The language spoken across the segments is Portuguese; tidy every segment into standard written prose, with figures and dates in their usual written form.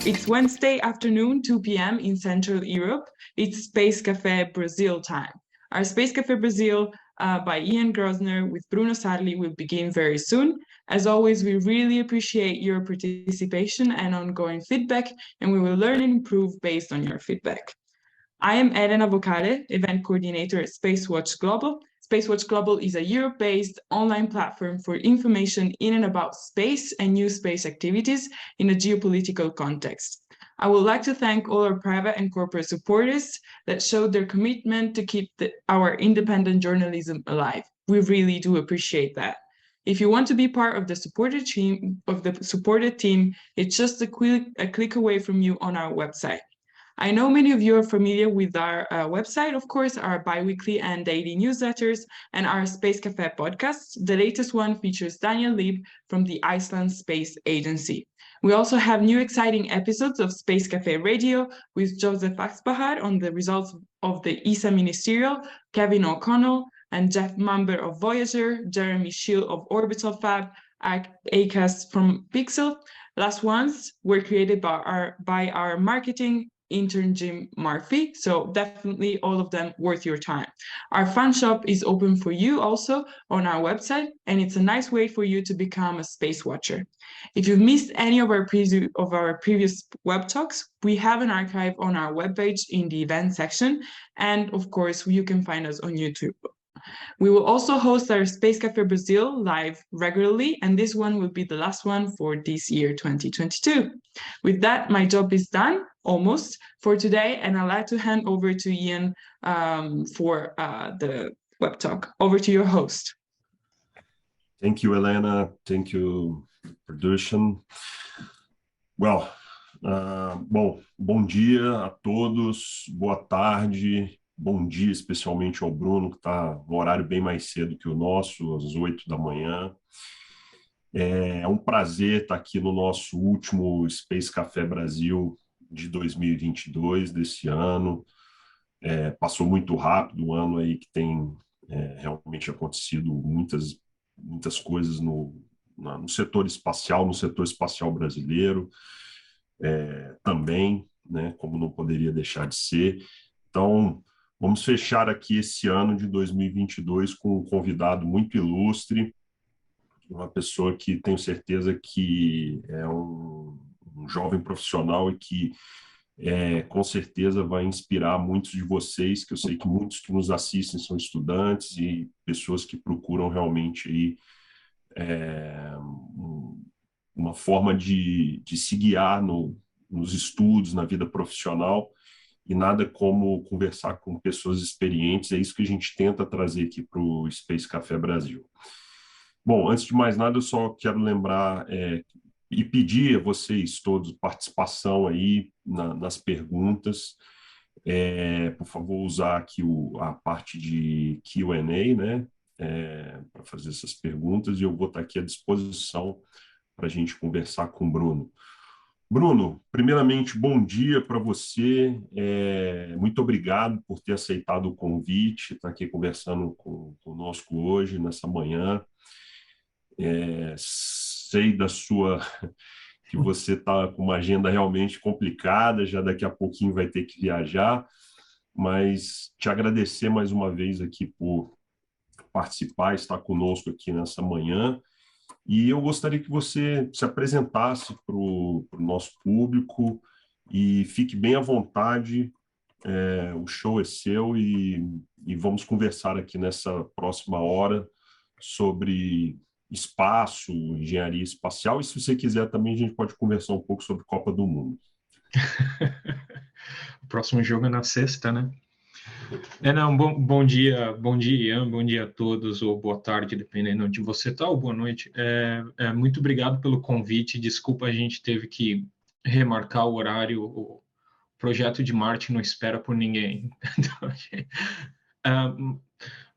It's Wednesday afternoon, 2 p.m. in Central Europe. It's Space Cafe Brazil time. Our Space Cafe Brazil by Ian Grosner with Bruno Sarli will begin very soon. As always, we really appreciate your participation and ongoing feedback, and we will learn and improve based on your feedback. I am Elena Vocale, event coordinator at Spacewatch Global. Spacewatch Global is a Europe-based online platform for information in and about space and new space activities in a geopolitical context. I would like to thank all our private and corporate supporters that showed their commitment to keep our independent journalism alive. We really do appreciate that. If you want to be part of the supported team, it's just a click away from you on our website. I know many of you are familiar with our website, of course, our bi-weekly and daily newsletters, and our Space Cafe podcasts. The latest one features Daniel Lieb from the Iceland Space Agency. We also have new exciting episodes of Space Cafe Radio with Joseph Axbahar on the results of the ESA Ministerial, Kevin O'Connell and Jeff Mamber of Voyager, Jeremy Schill of Orbital Fab, Acast from Pixel. Last ones were created by our marketing intern Jim Murphy, so definitely all of them worth your time. Our fan shop is open for you also on our website, and it's a nice way for you to become a space watcher. If you've missed any of our previous web talks, we have an archive on our webpage in the event section, and of course you can find us on YouTube. We will also host our Space Cafe Brazil live regularly, and this one will be the last one for this year, 2022. With that, my job is done, almost, for today, and I'd like to hand over to Ian for the web talk. Over to your host. Thank you, Elena. Thank you, production. Well, bom dia a todos, boa tarde. Bom dia especialmente ao Bruno, que está no horário bem mais cedo que o nosso, às 8 da manhã. É um prazer estar aqui no nosso último Space Café Brasil de 2022, desse ano. Passou muito rápido, um ano aí que tem realmente acontecido muitas coisas no setor espacial brasileiro também, né, como não poderia deixar de ser. Então, vamos fechar aqui esse ano de 2022 com um convidado muito ilustre, uma pessoa que tenho certeza que é um jovem profissional e que com certeza vai inspirar muitos de vocês, que eu sei que muitos que nos assistem são estudantes e pessoas que procuram realmente aí, uma forma de se guiar nos estudos, na vida profissional. E nada como conversar com pessoas experientes, é isso que a gente tenta trazer aqui para o Space Café Brasil. Bom, antes de mais nada, eu só quero lembrar e pedir a vocês todos participação aí nas perguntas. Por favor, usar aqui a parte de Q&A, né, para fazer essas perguntas, e eu vou estar aqui à disposição para a gente conversar com o Bruno. Bruno, primeiramente, bom dia para você. Muito obrigado por ter aceitado o convite, estar aqui conversando conosco hoje, nessa manhã. Sei que você está com uma agenda realmente complicada, já daqui a pouquinho vai ter que viajar, mas te agradecer mais uma vez aqui por participar, estar conosco aqui nessa manhã. E eu gostaria que você se apresentasse para o nosso público e fique bem à vontade, o show é seu e vamos conversar aqui nessa próxima hora sobre espaço, engenharia espacial, e se você quiser também a gente pode conversar um pouco sobre Copa do Mundo. O próximo jogo é na sexta, né? Bom dia, Ian, bom dia a todos, ou boa tarde, dependendo de onde você está, ou boa noite. Muito obrigado pelo convite, desculpa, a gente teve que remarcar o horário, o projeto de Marte não espera por ninguém.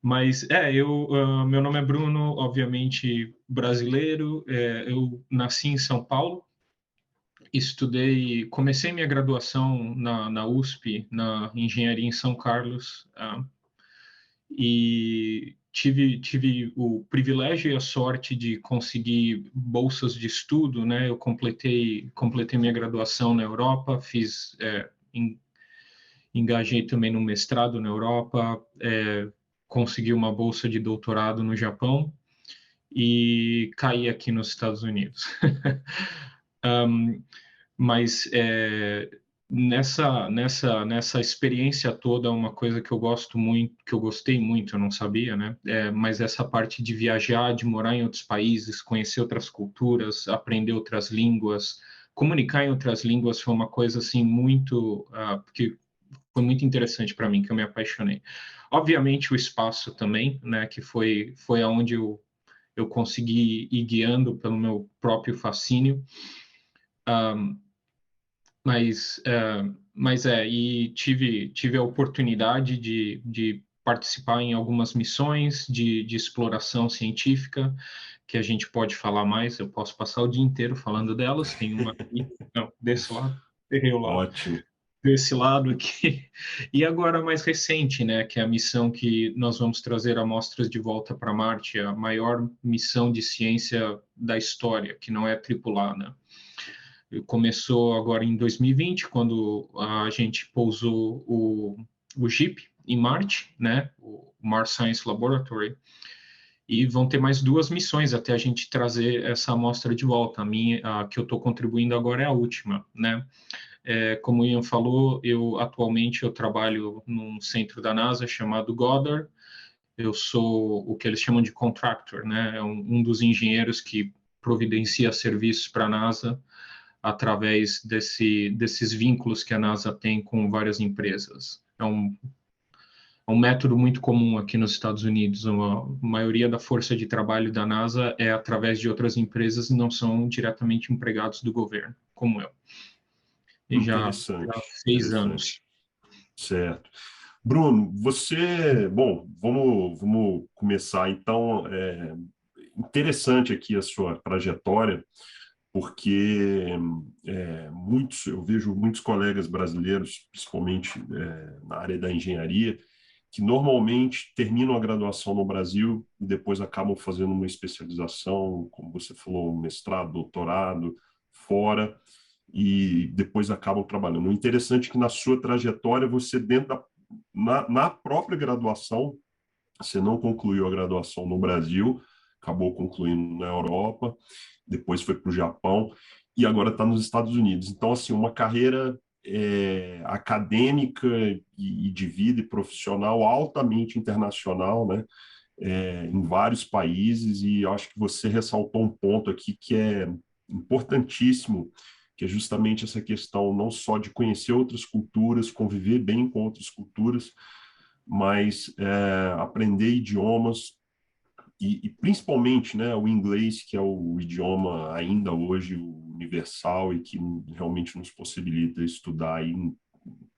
Meu nome é Bruno, obviamente brasileiro, eu nasci em São Paulo, comecei minha graduação na USP, na engenharia em São Carlos, e tive o privilégio e a sorte de conseguir bolsas de estudo, né? Eu completei minha graduação na Europa, engajei também no mestrado na Europa, consegui uma bolsa de doutorado no Japão e caí aqui nos Estados Unidos. Mas nessa experiência toda, uma coisa que eu gosto muito, que eu gostei muito, eu não sabia, né? Mas essa parte de viajar, de morar em outros países, conhecer outras culturas, aprender outras línguas, comunicar em outras línguas foi uma coisa assim muito que foi muito interessante para mim, que eu me apaixonei. Obviamente o espaço também, né? Que foi aonde eu consegui ir guiando pelo meu próprio fascínio. E tive a oportunidade de participar em algumas missões de exploração científica, que a gente pode falar mais, eu posso passar o dia inteiro falando delas, tem uma aqui, não, desse lado, errei o lado. Ótimo. Desse lado aqui, e agora a mais recente, né, que é a missão que nós vamos trazer amostras de volta para Marte, a maior missão de ciência da história, que não é tripulada. Começou agora em 2020, quando a gente pousou o JEEP em Marte, né, o Mars Science Laboratory, e vão ter mais 2 missões até a gente trazer essa amostra de volta. A que eu estou contribuindo agora é a última, né? Como o Ian falou, atualmente eu trabalho num centro da NASA chamado Goddard. Eu sou o que eles chamam de contractor, né? É um dos engenheiros que providencia serviços para a NASA através desses vínculos que a NASA tem com várias empresas. É um método muito comum aqui nos Estados Unidos. A maioria da força de trabalho da NASA é através de outras empresas e não são diretamente empregados do governo, como eu. E já 6 anos. Certo. Bruno, bom, vamos começar então. Interessante aqui a sua trajetória, porque eu vejo muitos colegas brasileiros, principalmente na área da engenharia, que normalmente terminam a graduação no Brasil e depois acabam fazendo uma especialização, como você falou, um mestrado, doutorado, fora, e depois acabam trabalhando. O interessante é que na sua trajetória, você na própria graduação, você não concluiu a graduação no Brasil, acabou concluindo na Europa, depois foi para o Japão e agora está nos Estados Unidos. Então, assim, uma carreira acadêmica e de vida e profissional altamente internacional, né? Em vários países, e eu acho que você ressaltou um ponto aqui que é importantíssimo, que é justamente essa questão não só de conhecer outras culturas, conviver bem com outras culturas, mas aprender idiomas, e principalmente, né, o inglês, que é o idioma ainda hoje universal e que realmente nos possibilita estudar aí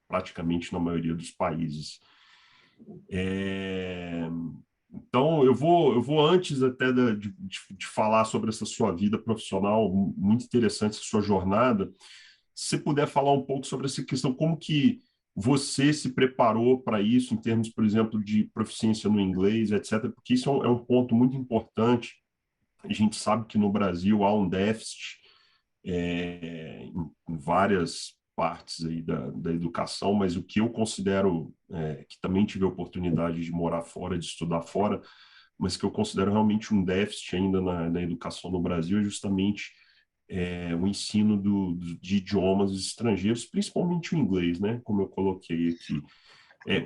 praticamente na maioria dos países. Então, eu vou antes até de falar sobre essa sua vida profissional, muito interessante essa sua jornada, se você puder falar um pouco sobre essa questão, como que você se preparou para isso, em termos, por exemplo, de proficiência no inglês, etc., porque isso é um ponto muito importante. A gente sabe que no Brasil há um déficit em várias partes aí da educação, mas o que eu considero, que também tive a oportunidade de morar fora, de estudar fora, mas que eu considero realmente um déficit ainda na educação no Brasil, é justamente o ensino de idiomas estrangeiros, principalmente o inglês, né? Como eu coloquei aqui.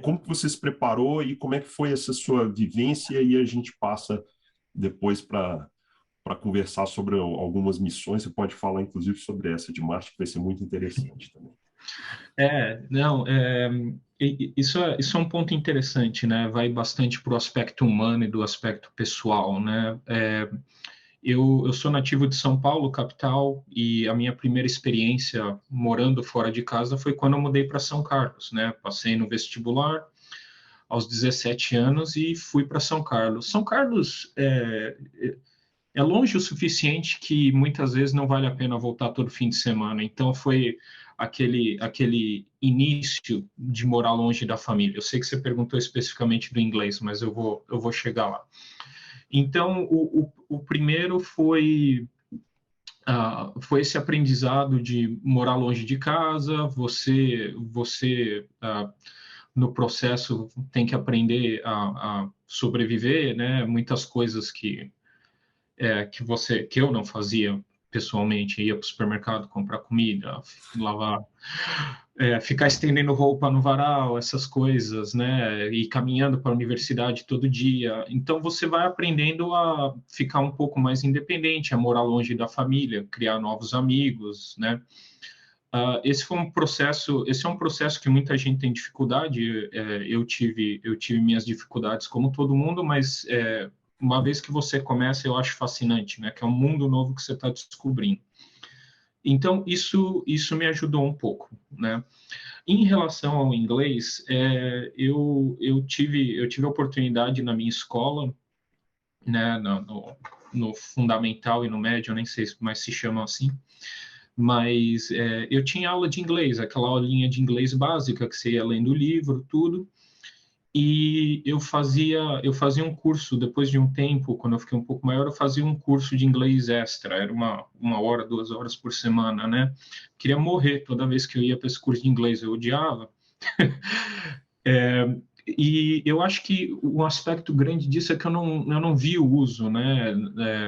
Como que você se preparou e como é que foi essa sua vivência? E a gente passa depois para conversar sobre algumas missões. Você pode falar, inclusive, sobre essa de Marte, que vai ser muito interessante também. Isso é um ponto interessante, né? Vai bastante para o aspecto humano e do aspecto pessoal, né? Eu sou nativo de São Paulo, capital, e a minha primeira experiência morando fora de casa foi quando eu mudei para São Carlos, né? Passei no vestibular aos 17 anos e fui para São Carlos. São Carlos é longe o suficiente que muitas vezes não vale a pena voltar todo fim de semana. Então, foi aquele início de morar longe da família. Eu sei que você perguntou especificamente do inglês, mas eu vou chegar lá. Então, o primeiro foi esse aprendizado de morar longe de casa. Você no processo tem que aprender a sobreviver, né? Muitas coisas que eu não fazia pessoalmente, ia para o supermercado comprar comida, lavar, ficar estendendo roupa no varal, essas coisas, né? E caminhando para a universidade todo dia. Então você vai aprendendo a ficar um pouco mais independente, a morar longe da família, criar novos amigos, né? Esse é um processo que muita gente tem dificuldade. Eu tive minhas dificuldades como todo mundo, mas uma vez que você começa, eu acho fascinante, né? Que é um mundo novo que você está descobrindo. Então, isso me ajudou um pouco, né? Em relação ao inglês, eu tive a oportunidade na minha escola, né? No fundamental e no médio, eu nem sei mais se chama assim, mas eu tinha aula de inglês, aquela aulinha de inglês básica que você ia lendo o livro, tudo. E eu fazia um curso, depois de um tempo, quando eu fiquei um pouco maior, eu fazia um curso de inglês extra, era uma hora, 2 horas por semana, né? Queria morrer toda vez que eu ia para esse curso de inglês, eu odiava. E eu acho que um aspecto grande disso é que eu não vi o uso, né?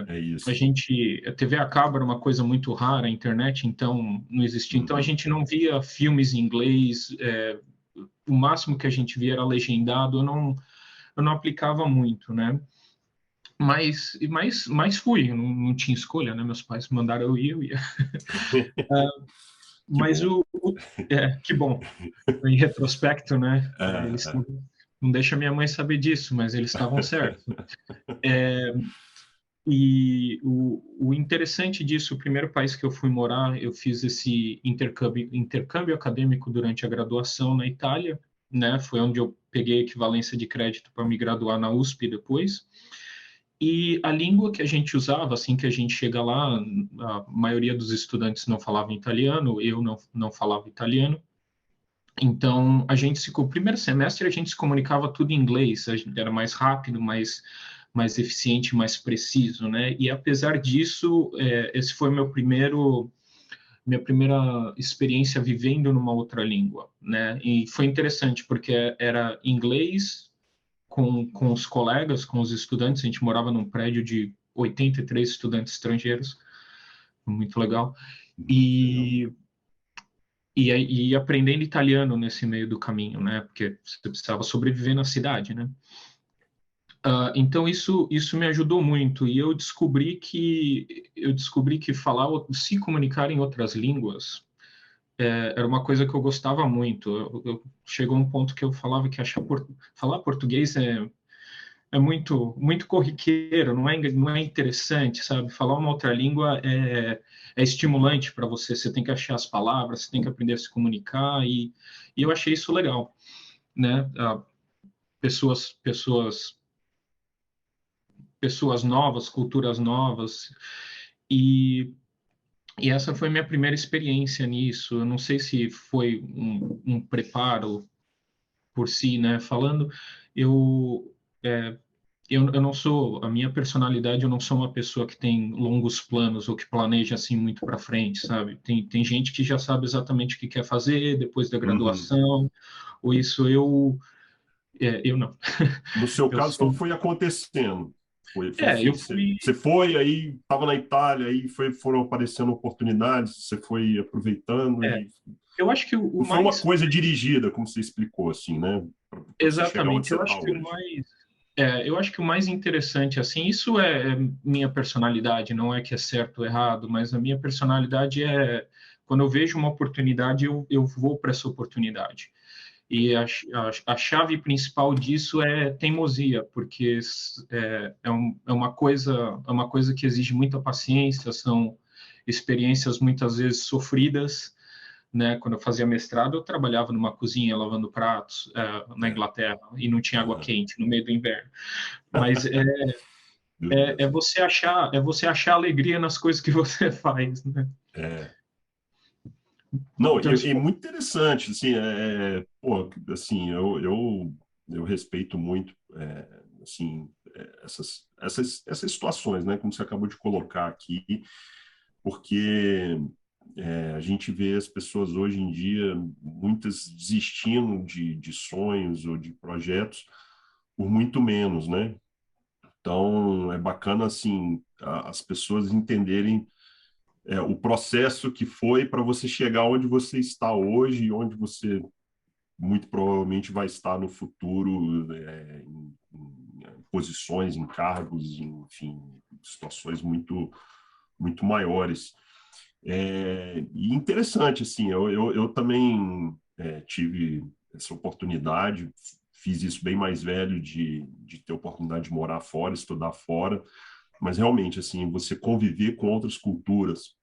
É isso. A TV a cabo era uma coisa muito rara, a internet então não existia, então a gente não via filmes em inglês, o máximo que a gente via era legendado, eu não aplicava muito, né? Mas fui, eu não tinha escolha, né? Meus pais mandaram eu ia. Mas que bom, em retrospecto, né? Eles não deixam minha mãe saber disso, mas eles estavam certos. E o interessante disso, o primeiro país que eu fui morar, eu fiz esse intercâmbio acadêmico durante a graduação na Itália, né? Foi onde eu peguei equivalência de crédito para me graduar na USP depois. E a língua que a gente usava, assim que a gente chega lá, a maioria dos estudantes não falava italiano, eu não falava italiano. Então, o primeiro semestre a gente se comunicava tudo em inglês, era mais rápido, mais eficiente, mais preciso, né? E apesar disso, esse foi minha primeira experiência vivendo numa outra língua, né? E foi interessante porque era inglês com os colegas, com os estudantes. A gente morava num prédio de 83 estudantes estrangeiros, muito legal. E aprendendo italiano nesse meio do caminho, né? Porque você precisava sobreviver na cidade, né? Então isso me ajudou muito, e eu descobri que se comunicar em outras línguas era uma coisa que eu gostava muito. Chegou um ponto que eu falava que falar português é muito muito corriqueiro, não é interessante, sabe? Falar uma outra língua é estimulante para você. Você tem que achar as palavras, você tem que aprender a se comunicar, e eu achei isso legal, né? Pessoas novas, culturas novas, e essa foi minha primeira experiência nisso. Eu não sei se foi um preparo por si, né? Falando, eu não sou, a minha personalidade, eu não sou uma pessoa que tem longos planos ou que planeja assim muito para frente, sabe? Tem gente que já sabe exatamente o que quer fazer depois da graduação, ou isso eu não. No seu caso, então, foi acontecendo. Você foi, aí estava na Itália, aí foram aparecendo oportunidades, você foi aproveitando. Eu acho que não foi uma coisa dirigida, como você explicou, assim, né? Exatamente. Eu acho que o mais interessante, assim, isso é minha personalidade, não é que é certo ou errado, mas a minha personalidade quando eu vejo uma oportunidade, eu vou para essa oportunidade. E a chave principal disso é teimosia, porque é uma coisa que exige muita paciência, são experiências muitas vezes sofridas, né? Quando eu fazia mestrado, eu trabalhava numa cozinha lavando pratos na Inglaterra, e não tinha água quente no meio do inverno. Mas você achar alegria nas coisas que você faz, né? Não, Então, é muito interessante, assim, pô, assim, eu respeito muito, assim, essas situações, né, como você acabou de colocar aqui, porque a gente vê as pessoas hoje em dia, muitas desistindo de sonhos ou de projetos por muito menos, né? Então, é bacana, assim, as pessoas entenderem o processo que foi para você chegar onde você está hoje e onde você muito provavelmente vai estar no futuro, em posições, em cargos, enfim, situações muito maiores. E interessante, assim, eu também tive essa oportunidade, fiz isso bem mais velho, de ter a oportunidade de morar fora, estudar fora, mas realmente, assim, você conviver com outras culturas,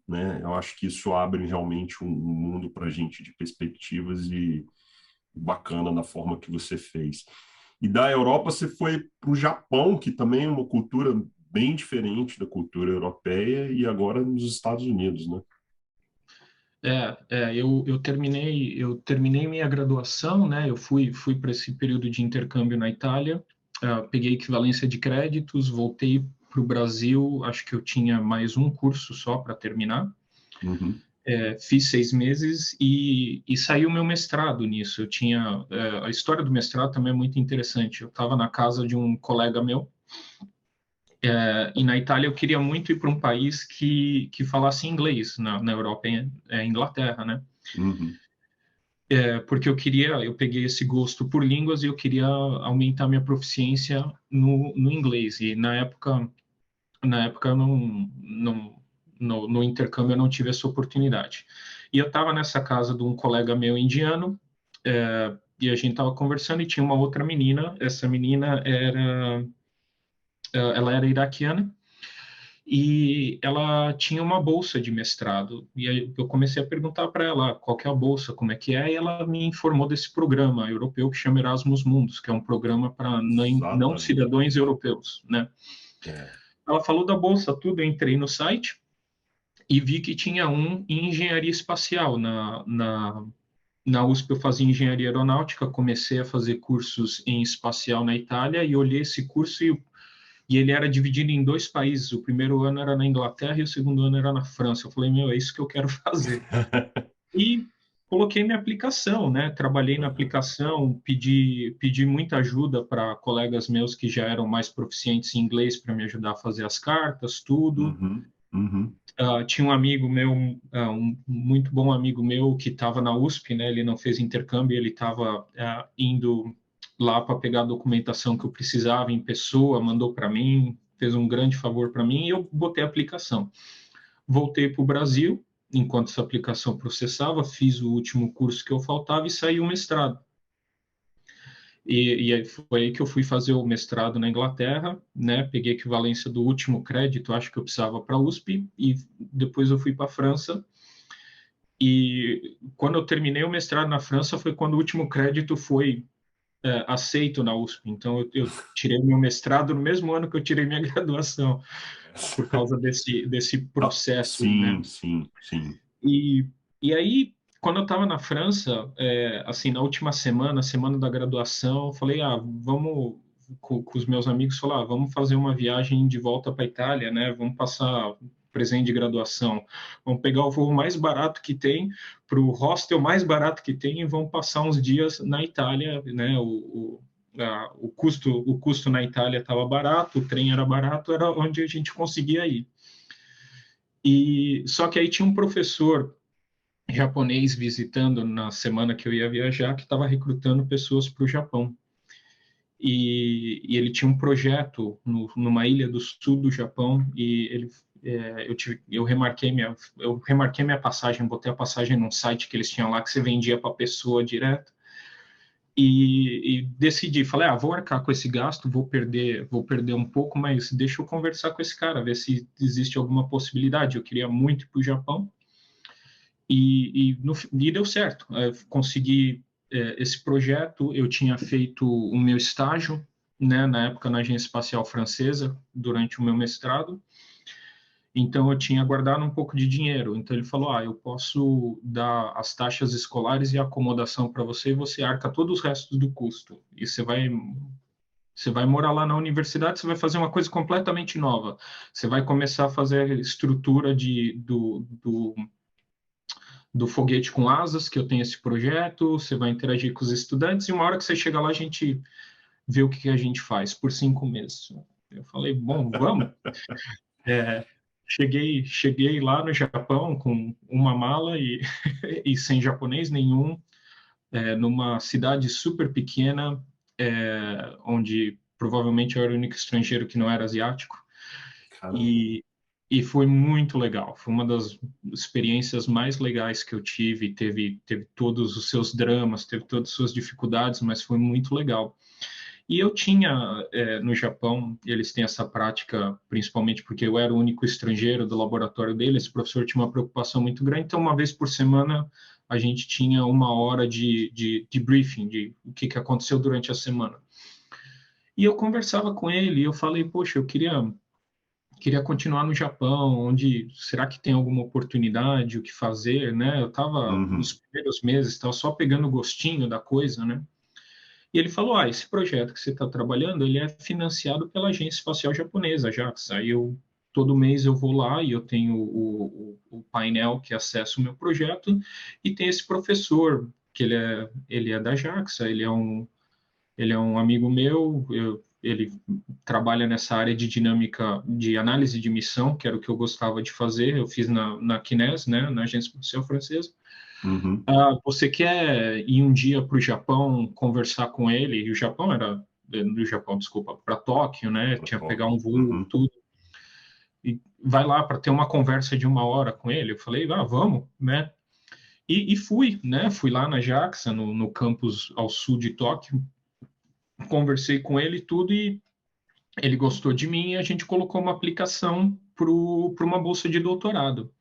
né, eu acho que isso abre realmente um mundo para a gente de perspectivas e bacana na forma que você fez. E da Europa você foi para o Japão, que também é uma cultura bem diferente da cultura europeia, e agora nos Estados Unidos, né? Eu terminei minha graduação, né? Eu fui para esse período de intercâmbio na Itália, peguei equivalência de créditos, voltei para o Brasil, acho que eu tinha mais um curso só para terminar. Uhum. Fiz 6 meses e saiu meu mestrado nisso. A história do mestrado também é muito interessante. Eu estava na casa de um colega meu, e na Itália eu queria muito ir para um país que falasse inglês, na Europa, Inglaterra, né? Uhum. Porque eu peguei esse gosto por línguas e eu queria aumentar minha proficiência no inglês. E na época eu no intercâmbio eu não tive essa oportunidade. E eu estava nessa casa de um colega meu indiano, e a gente estava conversando e tinha uma outra menina. Essa menina ela era iraquiana e ela tinha uma bolsa de mestrado. E aí eu comecei a perguntar para ela qual que é a bolsa, como é que é, e ela me informou desse programa europeu que chama Erasmus Mundus, que é um programa para não Exatamente. cidadãos europeus, né? É. Ela falou da bolsa, tudo, eu entrei no site e vi que tinha um em engenharia espacial. Na USP eu fazia engenharia aeronáutica, comecei a fazer cursos em espacial na Itália e olhei esse curso e ele era dividido em 2 países. O primeiro ano era na Inglaterra e o segundo ano era na França. Eu falei, meu, é isso que eu quero fazer. E coloquei minha aplicação, né? Trabalhei na Uhum. aplicação, pedi muita ajuda para colegas meus que já eram mais proficientes em inglês para me ajudar a fazer as cartas, tudo. Uhum. Uhum. Tinha um amigo meu, um muito bom amigo meu que estava na USP, né? Ele não fez intercâmbio, ele estava indo lá para pegar a documentação que eu precisava em pessoa, mandou para mim, fez um grande favor para mim e eu botei a aplicação. Voltei para o Brasil, enquanto essa aplicação processava, fiz o último curso que eu faltava e saí o mestrado. E aí foi aí que eu fui fazer o mestrado na Inglaterra, né? Peguei a equivalência do último crédito, acho que eu precisava para a USP, e depois eu fui para a França. E quando eu terminei o mestrado na França foi quando o último crédito foi aceito na USP. Então eu tirei meu mestrado no mesmo ano que eu tirei minha graduação, por causa desse Ah, processo, né? sim, sim, sim. E, e aí, quando eu estava na França, assim, na última semana, semana da graduação, eu falei, vamos, com os meus amigos, falar, vamos fazer uma viagem de volta para a Itália, né? Vamos passar presente de graduação. Vamos pegar o voo mais barato que tem, para o hostel mais barato que tem, e vamos passar uns dias na Itália, né? O custo na Itália estava barato, o trem era barato, era onde a gente conseguia ir. E só que aí tinha um professor japonês visitando na semana que eu ia viajar, que estava recrutando pessoas para o Japão. E ele tinha um projeto numa ilha do sul do Japão e eu remarquei minha passagem, botei a passagem num site que eles tinham lá que você vendia para a pessoa direto. E decidi, falei, vou arcar com esse gasto, vou perder um pouco, mas deixa eu conversar com esse cara, ver se existe alguma possibilidade. Eu queria muito ir para o Japão. E deu certo. Eu consegui esse projeto. Eu tinha feito o meu estágio, né, na época na Agência Espacial Francesa, durante o meu mestrado. Então, eu tinha guardado um pouco de dinheiro. Então, ele falou, eu posso dar as taxas escolares e a acomodação para você e você arca todos os restos do custo. E você vai morar lá na universidade, você vai fazer uma coisa completamente nova. Você vai começar a fazer a estrutura do foguete com asas, que eu tenho esse projeto, você vai interagir com os estudantes, e uma hora que você chega lá, a gente vê o que a gente faz por 5 meses. Eu falei, bom, vamos. Cheguei lá no Japão com uma mala e sem japonês nenhum, numa cidade super pequena, onde provavelmente eu era o único estrangeiro que não era asiático. E foi muito legal. Foi uma das experiências mais legais que eu tive. Teve todos os seus dramas, teve todas as suas dificuldades, mas foi muito legal. E eu tinha, no Japão, eles têm essa prática, principalmente porque eu era o único estrangeiro do laboratório deles, o professor tinha uma preocupação muito grande, então uma vez por semana a gente tinha 1 hora de briefing, de o que aconteceu durante a semana. E eu conversava com ele, e eu falei, poxa, eu queria continuar no Japão, onde será que tem alguma oportunidade, o que fazer, né? Eu estava nos primeiros meses, estava só pegando o gostinho da coisa, né? E ele falou, esse projeto que você está trabalhando, ele é financiado pela Agência Espacial Japonesa, JAXA. Aí todo mês eu vou lá e eu tenho o painel que acessa o meu projeto e tem esse professor, que ele é da JAXA, ele é um amigo meu, ele trabalha nessa área de dinâmica, de análise de missão, que era o que eu gostava de fazer, eu fiz na CNES, né, na Agência Espacial Francesa. Você quer ir um dia para o Japão conversar com ele? E o Japão era do Japão, desculpa, para Tóquio, né? Tinha que pegar um voo, tudo. E vai lá para ter uma conversa de 1 hora com ele. Eu falei, vamos, né? E fui, né? Fui lá na JAXA, no campus ao sul de Tóquio. Conversei com ele tudo e ele gostou de mim e a gente colocou uma aplicação para uma bolsa de doutorado.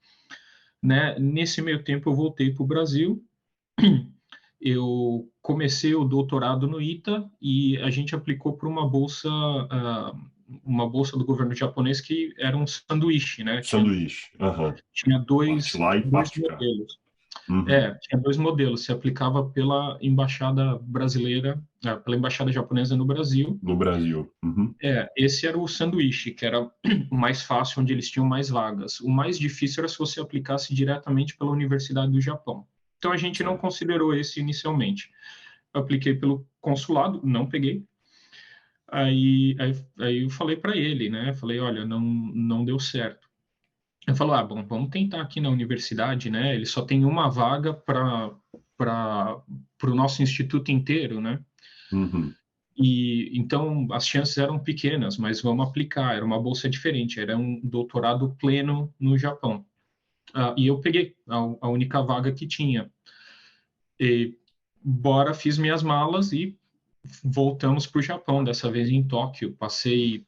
Né? Nesse meio tempo eu voltei para o Brasil, eu comecei o doutorado no ITA e a gente aplicou para uma bolsa do governo japonês que era um sanduíche, né? Sanduíche, tinha dois modelos. Tinha 2 modelos, se aplicava pela embaixada brasileira, pela embaixada japonesa no Brasil. No Brasil. Esse era o sanduíche, que era o mais fácil, onde eles tinham mais vagas. O mais difícil era se você aplicasse diretamente pela Universidade do Japão. Então a gente não considerou esse inicialmente. Eu apliquei pelo consulado, não peguei. Aí eu falei para ele, né? Falei, olha, não deu certo. Ele falou, bom, vamos tentar aqui na universidade, né? Ele só tem uma vaga para o nosso instituto inteiro, né? E então as chances eram pequenas, mas vamos aplicar. Era uma bolsa diferente, era um doutorado pleno no Japão. E eu peguei a única vaga que tinha. E fiz minhas malas e voltamos para o Japão, dessa vez em Tóquio. Passei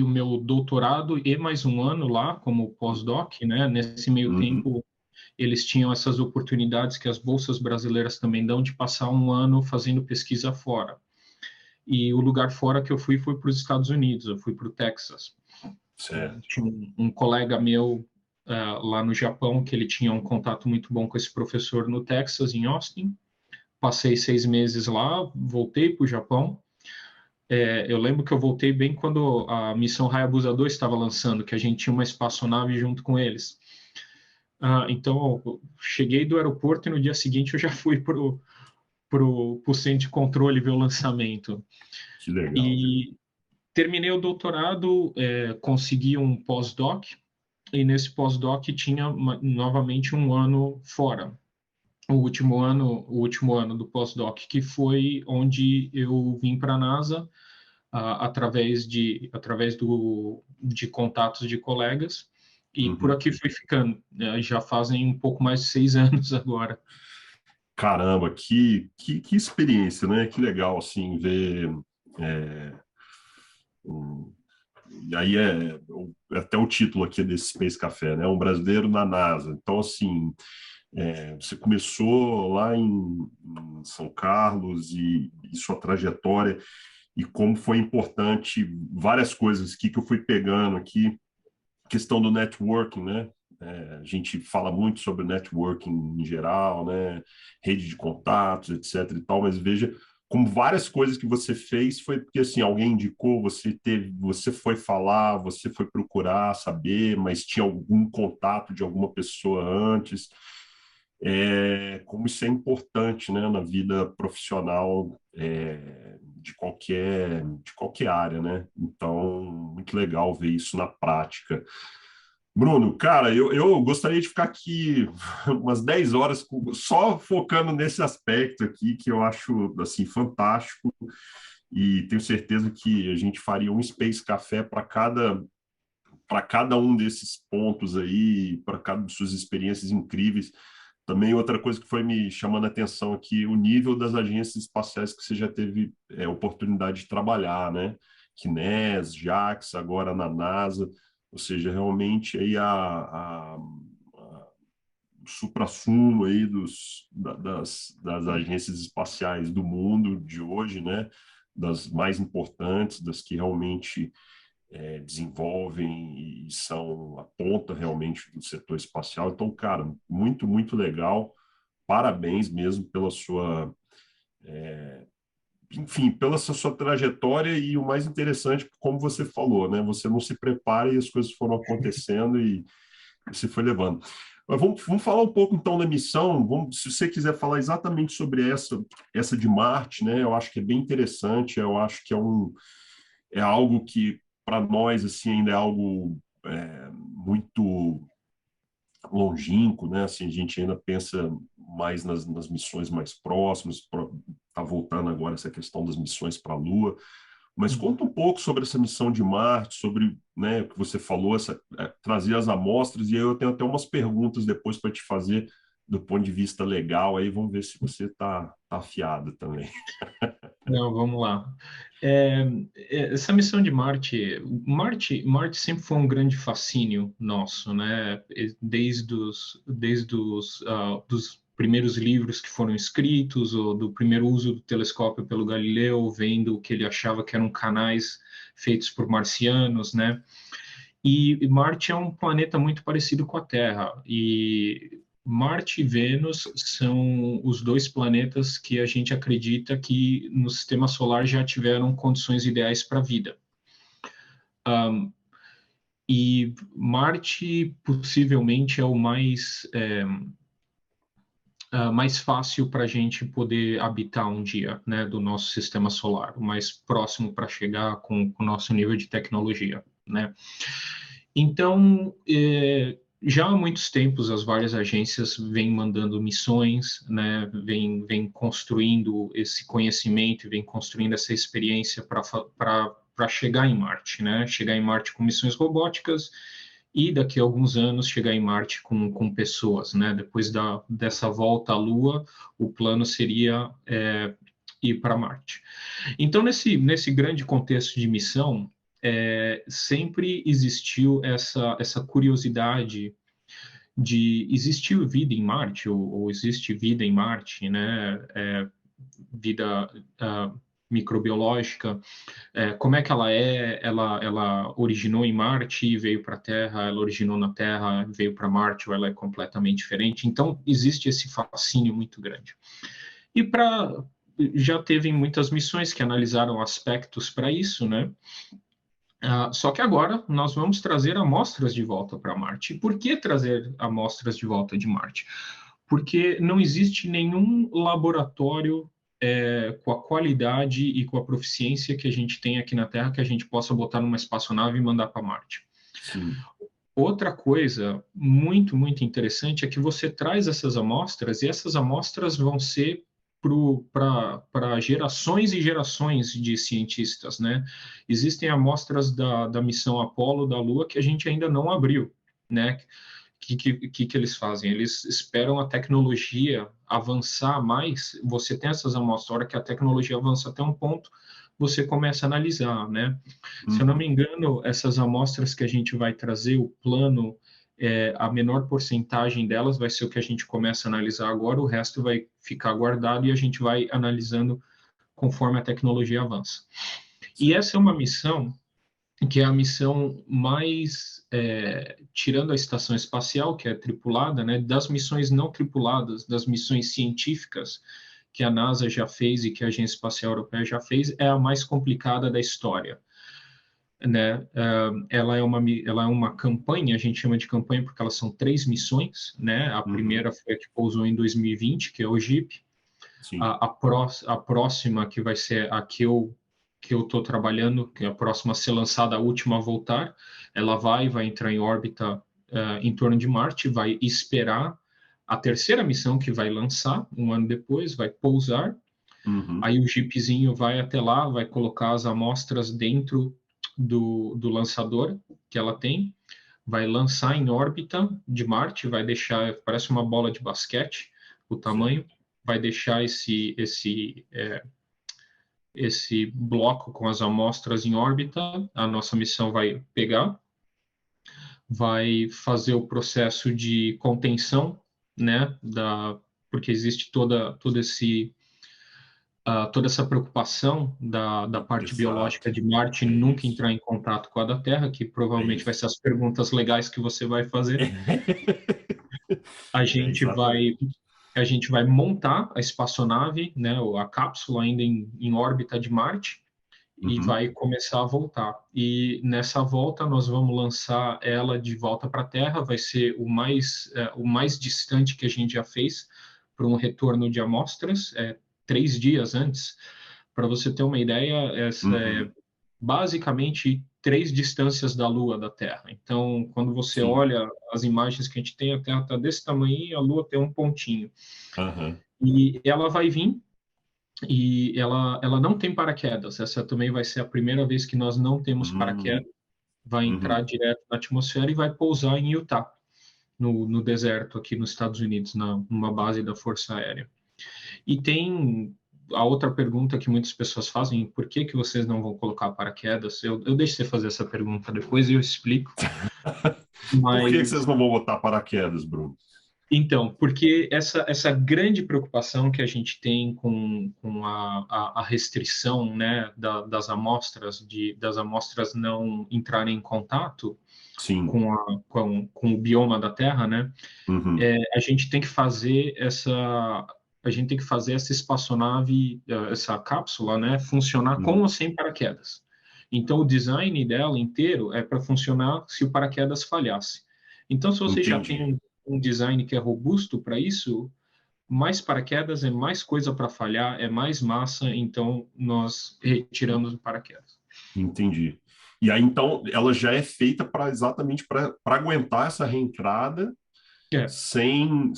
o meu doutorado e mais 1 ano lá como pós-doc, né? Nesse meio tempo, eles tinham essas oportunidades que as bolsas brasileiras também dão de passar 1 ano fazendo pesquisa fora. E o lugar fora que eu fui foi para os Estados Unidos, eu fui para o Texas. Certo. Tinha um colega meu lá no Japão que ele tinha um contato muito bom com esse professor no Texas, em Austin. Passei 6 meses lá, voltei para o Japão. Eu lembro que eu voltei bem quando a missão Hayabusa 2 estava lançando, que a gente tinha uma espaçonave junto com eles. Então, eu cheguei do aeroporto e no dia seguinte eu já fui para o centro de controle ver o lançamento. Que legal. E terminei o doutorado, consegui um pós-doc, e nesse pós-doc tinha novamente 1 ano fora. O último ano do pós-doc, que foi onde eu vim para a NASA, através de contatos de colegas, e por aqui fui ficando. Já fazem um pouco mais de 6 anos agora. Caramba, que experiência, né? Que legal, assim, ver... E aí até o título aqui desse Space Café, né? Um brasileiro na NASA. Então, assim, você começou lá em São Carlos e sua trajetória... e como foi importante várias coisas aqui que eu fui pegando aqui, questão do networking, né? A gente fala muito sobre networking em geral, né? Rede de contatos, etc. e tal, mas veja como várias coisas que você fez foi porque assim alguém indicou, você foi falar, você foi procurar saber, mas tinha algum contato de alguma pessoa antes. Como isso é importante, né, na vida profissional de qualquer área, né? Então, muito legal ver isso na prática. Bruno, cara, eu gostaria de ficar aqui umas 10 horas só focando nesse aspecto aqui, que eu acho, assim, fantástico, e tenho certeza que a gente faria um Space Café para cada um desses pontos aí, para cada de suas experiências incríveis. Também outra coisa que foi me chamando a atenção aqui, o nível das agências espaciais que você já teve oportunidade de trabalhar, né? CNES, JAXA, agora na NASA, ou seja, realmente aí o suprassumo aí das agências espaciais do mundo de hoje, né? Das mais importantes, das que realmente desenvolvem e são a ponta realmente do setor espacial. Então, cara, muito, muito legal. Parabéns mesmo pela sua, enfim, pela sua trajetória e o mais interessante, como você falou, né? Você não se prepara e as coisas foram acontecendo e você foi levando. Mas vamos falar um pouco então da missão. Se você quiser falar exatamente sobre essa de Marte, né? Eu acho que é bem interessante. Eu acho que é algo que para nós assim ainda é algo muito longínquo, né? Assim, a gente ainda pensa mais nas missões mais próximas. Está voltando agora essa questão das missões para a Lua. Mas conta um pouco sobre essa missão de Marte, sobre, né, o que você falou, trazer as amostras, e aí eu tenho até umas perguntas depois para te fazer do ponto de vista legal, aí vamos ver se você está afiado também. Não, vamos lá. Essa missão de Marte sempre foi um grande fascínio nosso, né? Desde os dos primeiros livros que foram escritos, ou do primeiro uso do telescópio pelo Galileu, vendo o que ele achava que eram canais feitos por marcianos, né? E Marte é um planeta muito parecido com a Terra, e Marte e Vênus são os dois planetas que a gente acredita que no sistema solar já tiveram condições ideais para a vida. E Marte possivelmente é o mais fácil para a gente poder habitar um dia, né, do nosso sistema solar, o mais próximo para chegar com o nosso nível de tecnologia, né? Então, já há muitos tempos as várias agências vêm mandando missões, né, vêm construindo esse conhecimento, vêm construindo essa experiência para chegar em Marte, né? Chegar em Marte com missões robóticas e daqui a alguns anos chegar em Marte com pessoas, né? Depois dessa volta à Lua, o plano seria ir para Marte. Então, nesse grande contexto de missão, sempre existiu essa curiosidade de existir vida em Marte, ou existe vida em Marte, né? Vida microbiológica, como é que ela originou em Marte e veio para a Terra, ela originou na Terra, veio para Marte, ou ela é completamente diferente. Então, existe esse fascínio muito grande. E já teve muitas missões que analisaram aspectos para isso, né? Só que agora nós vamos trazer amostras de volta para Marte. E por que trazer amostras de volta de Marte? Porque não existe nenhum laboratório com a qualidade e com a proficiência que a gente tem aqui na Terra que a gente possa botar numa espaçonave e mandar para Marte. Sim. Outra coisa muito, muito interessante é que você traz essas amostras e essas amostras vão ser para gerações e gerações de cientistas, né? Existem amostras da missão Apollo da Lua que a gente ainda não abriu, né? Que eles fazem? Eles esperam a tecnologia avançar mais. Você tem essas amostras, a hora que a tecnologia avança até um ponto, você começa a analisar, né? Se eu não me engano, essas amostras que a gente vai trazer, o plano, a menor porcentagem delas vai ser o que a gente começa a analisar agora, o resto vai ficar guardado e a gente vai analisando conforme a tecnologia avança. E essa é uma missão que é a missão mais, tirando a estação espacial, que é tripulada, né, das missões não tripuladas, das missões científicas que a NASA já fez e que a Agência Espacial Europeia já fez, é a mais complicada da história, né? Ela é uma campanha, a gente chama de campanha porque elas são 3 missões, né? A primeira foi a que pousou em 2020, que é o JIP. Sim. A próxima, que vai ser a que eu estou trabalhando, que é a próxima a ser lançada, a última a voltar, ela vai entrar em órbita em torno de Marte, vai esperar a terceira missão que vai lançar, um ano depois, vai pousar, Uhum. aí o Jeepzinho vai até lá, vai colocar as amostras dentro do lançador que ela tem, vai lançar em órbita de Marte, vai deixar, parece uma bola de basquete, o tamanho, Certo. vai deixar esse bloco com as amostras em órbita, a nossa missão vai pegar, vai fazer o processo de contenção, né, porque existe toda essa preocupação da parte Exato. biológica de Marte É nunca isso. entrar em contato com a da Terra, que É provavelmente vai isso. ser as perguntas legais que você vai fazer. A É gente vai exatamente. a gente vai montar a espaçonave, né, a cápsula ainda em órbita de Marte, e Uhum. vai começar a voltar. E nessa volta nós vamos lançar ela de volta para a Terra, vai ser o mais distante que a gente já fez para um retorno de amostras, 3 dias antes. Para você ter uma ideia, essa é Uhum. basicamente 3 distâncias da Lua da Terra. Então, quando você Sim. olha as imagens que a gente tem, a Terra está desse tamanho e a Lua tem um pontinho. Aham. E ela vai vir e ela não tem paraquedas. Essa também vai ser a primeira vez que nós não temos Uhum. paraquedas. Vai entrar Uhum. direto na atmosfera e vai pousar em Utah, no deserto aqui nos Estados Unidos, numa base da Força Aérea. E tem a outra pergunta que muitas pessoas fazem: por que que vocês não vão colocar paraquedas? Eu deixo você fazer essa pergunta depois e eu explico. Por que vocês Mas não vão botar paraquedas, Bruno? então, porque essa grande preocupação que a gente tem com a restrição, né, das amostras não entrarem em contato Sim. com o bioma da Terra, né, Uhum. a gente tem que fazer essa espaçonave, essa cápsula, né, funcionar com Uhum. ou sem paraquedas. Então, o design dela inteiro é para funcionar se o paraquedas falhasse. Então, se você já tem Entendi. um design que é robusto para isso, mais paraquedas é mais coisa para falhar, é mais massa, então nós retiramos o paraquedas. Entendi. E aí, então, ela já é feita para exatamente para aguentar essa reentrada É, sem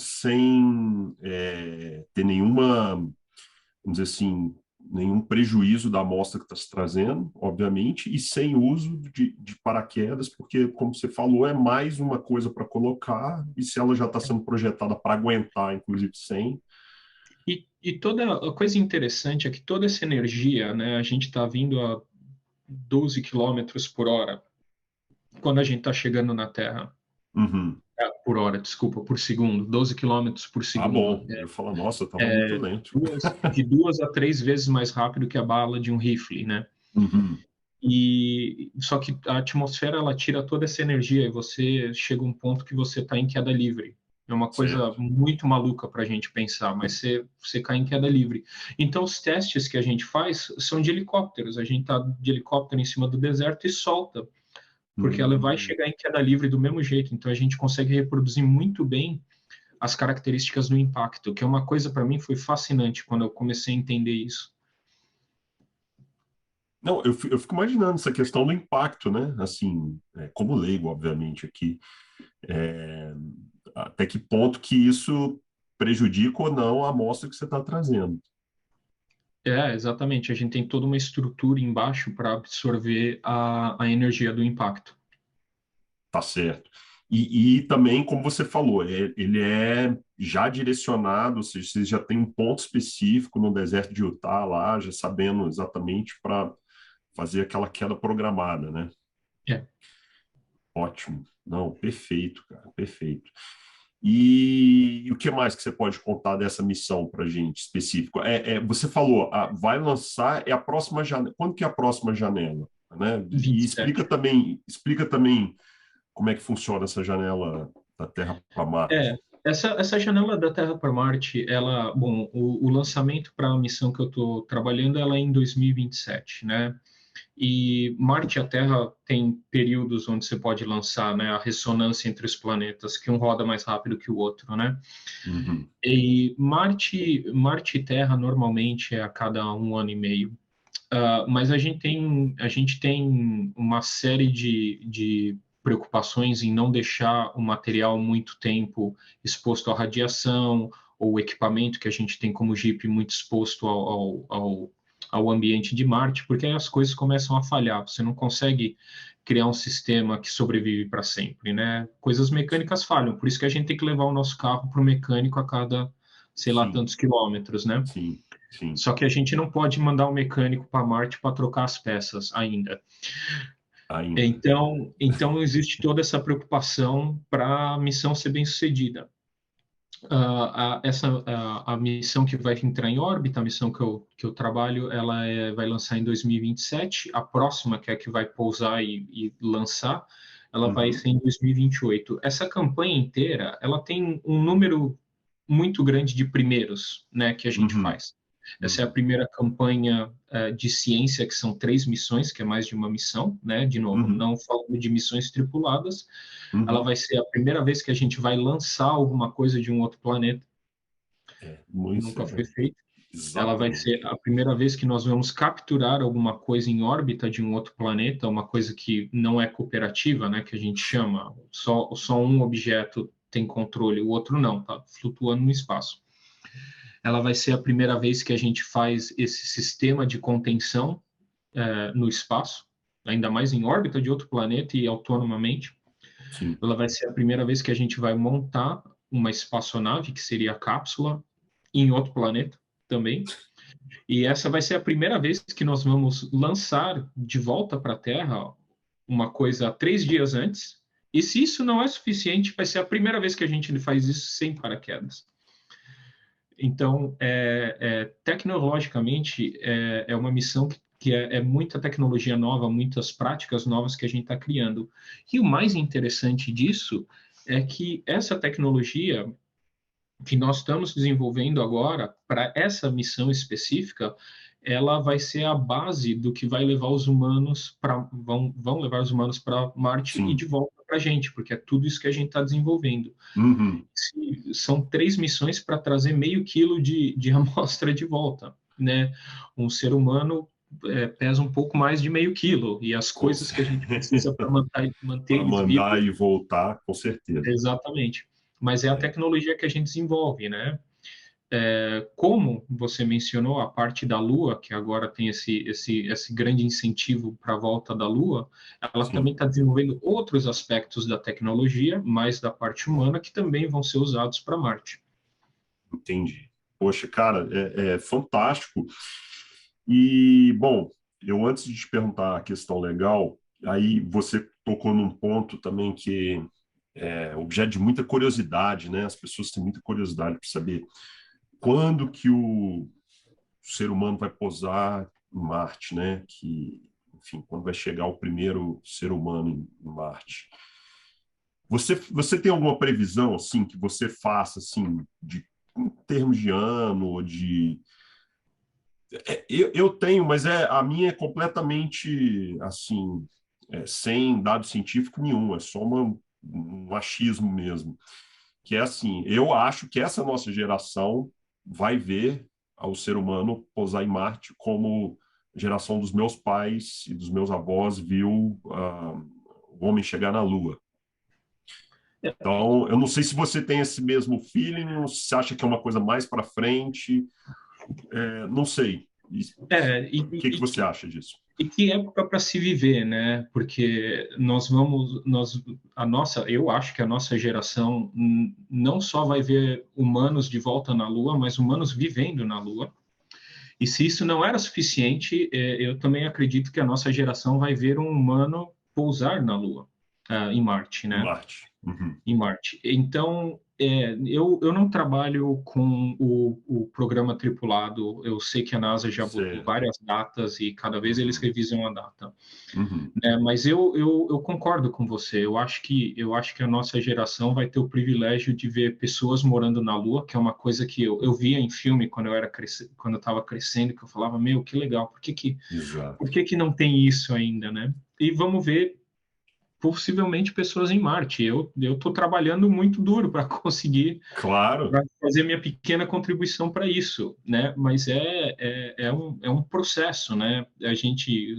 ter nenhuma, vamos dizer assim, nenhum prejuízo da amostra que está se trazendo, obviamente, e sem uso de paraquedas, porque, como você falou, é mais uma coisa para colocar, e se ela já está sendo projetada para aguentar, inclusive sem. e toda a coisa interessante é que toda essa energia, né, a gente está vindo a 12 quilômetros por hora quando a gente está chegando na Terra. Uhum. Por hora, desculpa, por segundo, 12 quilômetros por Ah, segundo. bom. Eu falo, nossa, eu estava muito lento. De 2 a 3 vezes mais rápido que a bala de um rifle, né? Uhum. E só que a atmosfera ela tira toda essa energia e você chega a um ponto que você está em queda livre. É uma coisa Certo. muito maluca para a gente pensar, mas você cai em queda livre. Então, os testes que a gente faz são de helicópteros. A gente está de helicóptero em cima do deserto e solta, porque ela vai Uhum. chegar em queda livre do mesmo jeito. Então, a gente consegue reproduzir muito bem as características do impacto, que é uma coisa para mim foi fascinante quando eu comecei a entender isso. Não, eu fico imaginando essa questão do impacto, né? Assim, como leigo, obviamente, aqui, é, até que ponto que isso prejudica ou não a amostra que você está trazendo. Exatamente. A gente tem toda uma estrutura embaixo para absorver a energia do impacto. Tá certo. E também, como você falou, ele é já direcionado, ou seja, você já tem um ponto específico no deserto de Utah lá, já sabendo exatamente para fazer aquela queda programada, né? É. Ótimo. Não, perfeito, cara, perfeito. E o que mais que você pode contar dessa missão para a gente específico? Você falou, vai lançar, é a próxima janela. Quando que é a próxima janela? Né? E 27. explica também como é que funciona essa janela da Terra para Marte. Essa janela da Terra para Marte, bom, o lançamento para a missão que eu estou trabalhando, ela é em 2027, né? E Marte e a Terra tem períodos onde você pode lançar, né, a ressonância entre os planetas, que um roda mais rápido que o outro, né? Uhum. E Marte e Terra normalmente é a cada 1 ano e meio. Mas a gente tem uma série de preocupações em não deixar o material muito tempo exposto à radiação, ou o equipamento que a gente tem como Jeep muito exposto ao ambiente de Marte, porque aí as coisas começam a falhar. Você não consegue criar um sistema que sobrevive para sempre, né? Coisas mecânicas falham, por isso que a gente tem que levar o nosso carro para o mecânico a cada, sei lá, Sim, tantos quilômetros, né? sim, sim. Só que a gente não pode mandar um mecânico para Marte para trocar as peças ainda. Ainda. Então existe toda essa preocupação para a missão ser bem sucedida. A missão que vai entrar em órbita, a missão que eu trabalho, ela vai lançar em 2027. A próxima, que é a que vai pousar e lançar, ela vai ser em 2028. Essa campanha inteira, ela tem um número muito grande de primeiros, né, que a gente faz. Essa é a primeira campanha de ciência, que são 3 missões, que é mais de uma missão, né? De novo, não falando de missões tripuladas. Ela vai ser a primeira vez que a gente vai lançar alguma coisa de um outro planeta. Nunca foi feito. Ela vai ser a primeira vez que nós vamos capturar alguma coisa em órbita de um outro planeta, uma coisa que não é cooperativa, né? Que a gente chama, só um objeto tem controle, o outro não, tá flutuando no espaço. Ela vai ser a primeira vez que a gente faz esse sistema de contenção no espaço, ainda mais em órbita de outro planeta e autonomamente. Sim. Ela vai ser a primeira vez que a gente vai montar uma espaçonave, que seria a cápsula, em outro planeta também. E essa vai ser a primeira vez que nós vamos lançar de volta para a Terra uma coisa 3 dias antes. E se isso não é suficiente, vai ser a primeira vez que a gente faz isso sem paraquedas. Então, tecnologicamente, é uma missão que é muita tecnologia nova, muitas práticas novas que a gente está criando. E o mais interessante disso é que essa tecnologia que nós estamos desenvolvendo agora para essa missão específica, ela vai ser a base do que vai levar os humanos vão levar os humanos para Marte. Sim. E de volta para a gente, porque é tudo isso que a gente está desenvolvendo. São 3 missões para trazer meio quilo de amostra de volta, né? Um ser humano pesa um pouco mais de meio quilo, e as coisas que a gente precisa para manter para mandar vivos, e voltar, com certeza. Exatamente. Mas é a tecnologia que a gente desenvolve, né? Como você mencionou, a parte da Lua, que agora tem esse grande incentivo para a volta da Lua, ela Sim. também está desenvolvendo outros aspectos da tecnologia, mais da parte humana, que também vão ser usados para Marte. Entendi. Poxa, cara, é fantástico. E, bom, eu antes de te perguntar a questão legal, aí você tocou num ponto também que é objeto de muita curiosidade, né? As pessoas têm muita curiosidade para saber quando que o ser humano vai pousar em Marte, né? Que, enfim, quando vai chegar o primeiro ser humano em Marte. Você tem alguma previsão, assim, que você faça, assim, em termos de ano ou de... Eu tenho, mas a minha é completamente, assim, sem dado científico nenhum, é só um achismo mesmo. Que é assim, eu acho que essa nossa geração vai ver o ser humano pousar em Marte como a geração dos meus pais e dos meus avós viu o homem chegar na Lua. Então, eu não sei se você tem esse mesmo feeling, se você acha que é uma coisa mais para frente, não sei. O que você acha disso? E que época para se viver, né? Porque eu acho que a nossa geração não só vai ver humanos de volta na Lua, mas humanos vivendo na Lua. E se isso não era suficiente, eu também acredito que a nossa geração vai ver um humano pousar na Lua, em Marte, né? Em Marte. Uhum. Em Marte. Então, eu não trabalho com o programa tripulado. Eu sei que a NASA já botou várias datas e cada vez eles revisam a data. Mas eu concordo com você. Eu acho que a nossa geração vai ter o privilégio de ver pessoas morando na Lua, que é uma coisa que eu via em filme quando eu estava crescendo, que eu falava, meu, que legal, por que não tem isso ainda, né? E vamos ver possivelmente pessoas em Marte. Eu estou trabalhando muito duro para conseguir pra fazer minha pequena contribuição para isso, né? Mas é um processo, né?